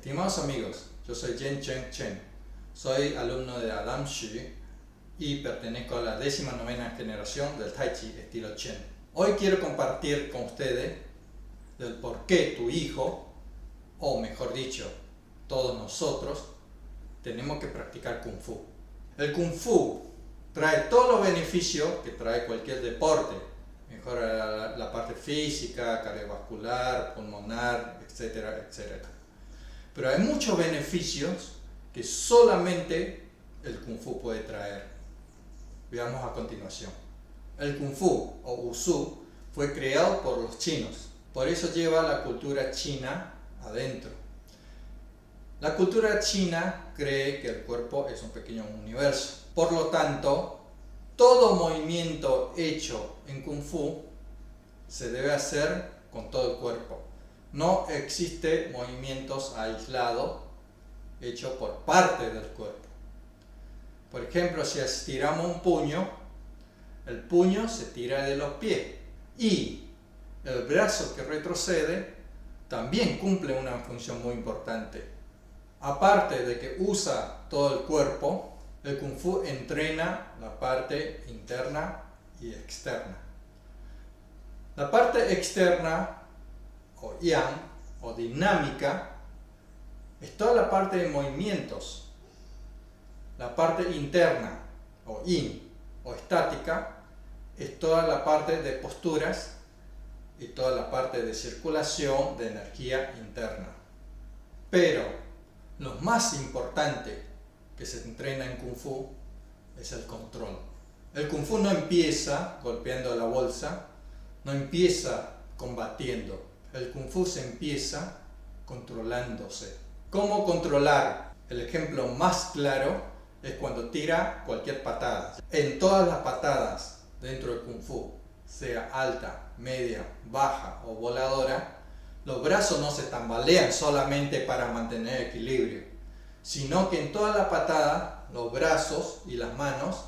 Estimados amigos, yo soy Yen Cheng Chen, soy alumno de Adam Xu y pertenezco a la 19ª generación del Tai Chi estilo Chen. Hoy quiero compartir con ustedes del por qué tu hijo, o mejor dicho, todos nosotros, tenemos que practicar Kung Fu. El Kung Fu trae todos los beneficios que trae cualquier deporte. Mejora la parte física, cardiovascular, pulmonar, etcétera, etcétera. Pero hay muchos beneficios que solamente el Kung Fu puede traer. Veamos a continuación. El Kung Fu o Wushu fue creado por los chinos, por eso lleva la cultura china adentro. La cultura china cree que el cuerpo es un pequeño universo. Por lo tanto, todo movimiento hecho en Kung Fu se debe hacer con todo el cuerpo. No existe movimientos aislados hechos por parte del cuerpo. Por ejemplo, si estiramos un puño, el puño se tira de los pies y el brazo que retrocede también cumple una función muy importante. Aparte de que usa todo el cuerpo, el Kung Fu entrena la parte interna y externa. La parte externa o yang o dinámica es toda la parte de movimientos. La parte interna o yin o estática es toda la parte de posturas y toda la parte de circulación de energía interna. Pero lo más importante que se entrena en Kung Fu es el control. El Kung Fu no empieza golpeando la bolsa, no empieza combatiendo. El Kung Fu se empieza controlándose. ¿Cómo controlar? El ejemplo más claro es cuando tira cualquier patada. En todas las patadas dentro del Kung Fu, sea alta, media, baja o voladora, los brazos no se tambalean solamente para mantener equilibrio, sino que en toda la patada los brazos y las manos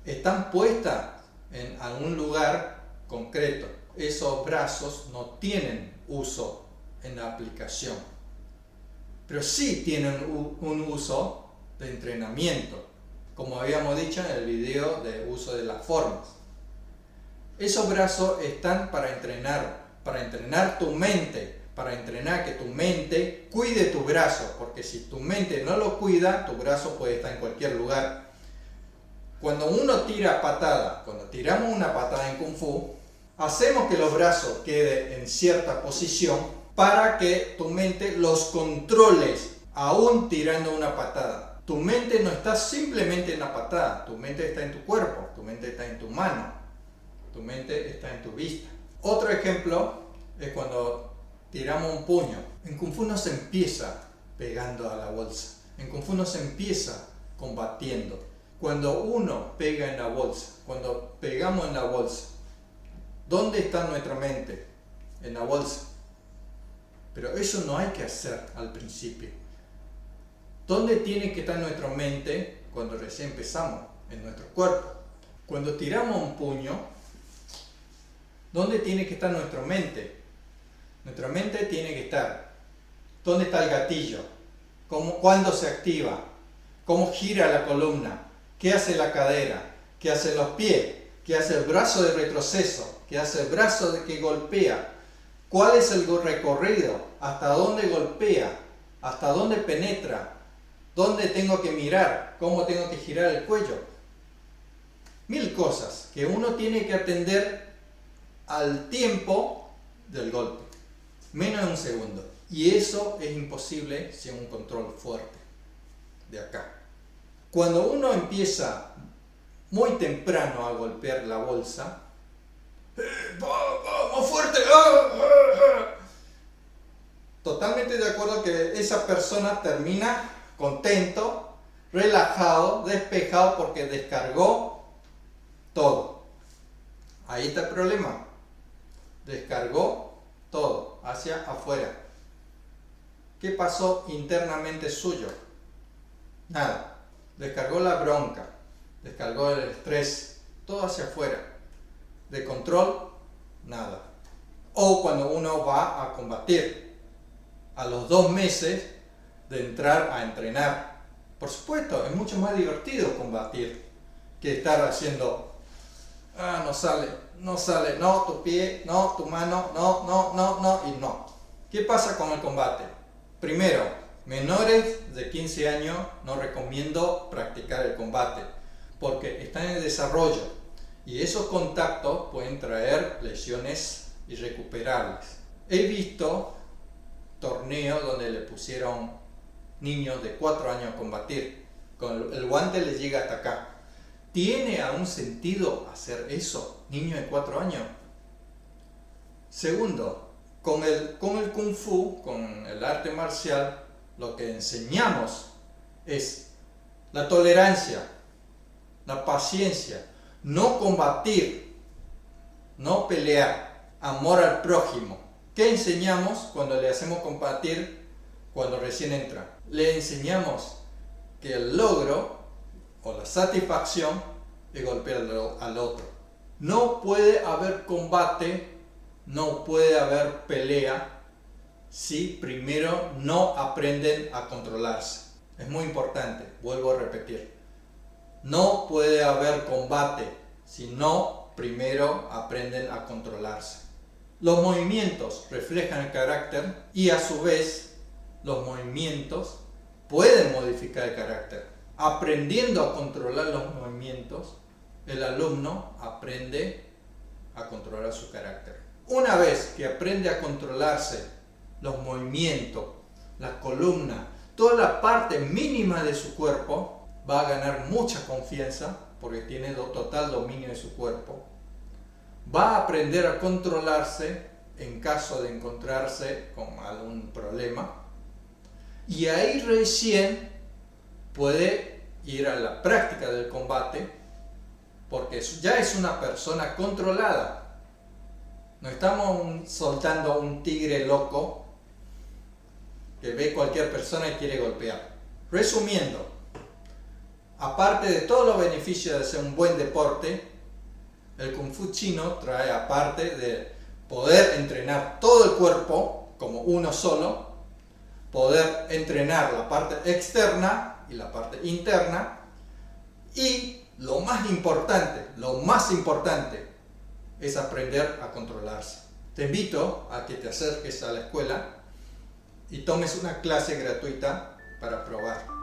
están puestas en algún lugar concreto. Esos brazos no tienen uso en la aplicación, pero sí tienen un uso de entrenamiento, como habíamos dicho en el video de uso de las formas. Esos brazos están para entrenar tu mente, para entrenar que tu mente cuide tu brazo, porque si tu mente no lo cuida, tu brazo puede estar en cualquier lugar. Cuando uno tira patada, cuando tiramos una patada en Kung Fu, hacemos que los brazos queden en cierta posición para que tu mente los controles, aún tirando una patada. Tu mente no está simplemente en la patada, tu mente está en tu cuerpo, tu mente está en tu mano, tu mente está en tu vista. Otro ejemplo es cuando tiramos un puño. En Kung Fu no se empieza pegando a la bolsa, en Kung Fu no se empieza combatiendo. Cuando uno pega en la bolsa, cuando pegamos en la bolsa, ¿dónde está nuestra mente? En la bolsa. Pero eso no hay que hacer al principio. ¿Dónde tiene que estar nuestra mente cuando recién empezamos? En nuestro cuerpo. Cuando tiramos un puño, ¿dónde tiene que estar nuestra mente? Nuestra mente tiene que estar. ¿Dónde está el gatillo? ¿Cuándo se activa? ¿Cómo gira la columna? ¿Qué hace la cadera? ¿Qué hace los pies? ¿Qué hace el brazo de retroceso? ¿Qué hace el brazo de que golpea? ¿Cuál es el recorrido? ¿Hasta dónde golpea? ¿Hasta dónde penetra? ¿Dónde tengo que mirar? ¿Cómo tengo que girar el cuello? Mil cosas que uno tiene que atender al tiempo del golpe. Menos de un segundo. Y eso es imposible sin un control fuerte. De acá. Cuando uno empieza muy temprano a golpear la bolsa, ¡vamos fuerte! Totalmente de acuerdo que esa persona termina contento, relajado, despejado porque descargó todo. Ahí está el problema. Descargó todo hacia afuera. ¿Qué pasó internamente suyo? Nada. Descargó la bronca, descargó el estrés, todo hacia afuera. De control, nada. O cuando uno va a combatir, a los 2 meses de entrar a entrenar. Por supuesto, es mucho más divertido combatir que estar haciendo, no sale, no, tu pie, no, tu mano, no, y no. ¿Qué pasa con el combate? Primero, menores de 15 años no recomiendo practicar el combate porque están en desarrollo y esos contactos pueden traer lesiones irrecuperables. He visto torneos donde le pusieron niños de 4 años a combatir, con el guante le llega hasta acá. ¿Tiene algún sentido hacer eso, niño de 4 años? Segundo, con el Kung Fu, con el arte marcial, lo que enseñamos es la tolerancia, la paciencia, no combatir, no pelear, amor al prójimo. ¿Qué enseñamos cuando le hacemos combatir cuando recién entra? Le enseñamos que el logro o la satisfacción es golpear al otro. No puede haber combate, no puede haber pelea si primero no aprenden a controlarse. Es muy importante, vuelvo a repetir. No puede haber combate si no primero aprenden a controlarse. Los movimientos reflejan el carácter y a su vez los movimientos pueden modificar el carácter. Aprendiendo a controlar los movimientos, el alumno aprende a controlar su carácter. Una vez que aprende a controlarse los movimientos, la columna, toda la parte mínima de su cuerpo, va a ganar mucha confianza porque tiene total dominio de su cuerpo. Va a aprender a controlarse en caso de encontrarse con algún problema. Y ahí recién puede ir a la práctica del combate porque ya es una persona controlada. No estamos soltando un tigre loco que ve cualquier persona y quiere golpear. Resumiendo, aparte de todos los beneficios de hacer un buen deporte, el Kung Fu chino trae, aparte de poder entrenar todo el cuerpo como uno solo, poder entrenar la parte externa y la parte interna, y lo más importante es aprender a controlarse. Te invito a que te acerques a la escuela y tomes una clase gratuita para probar.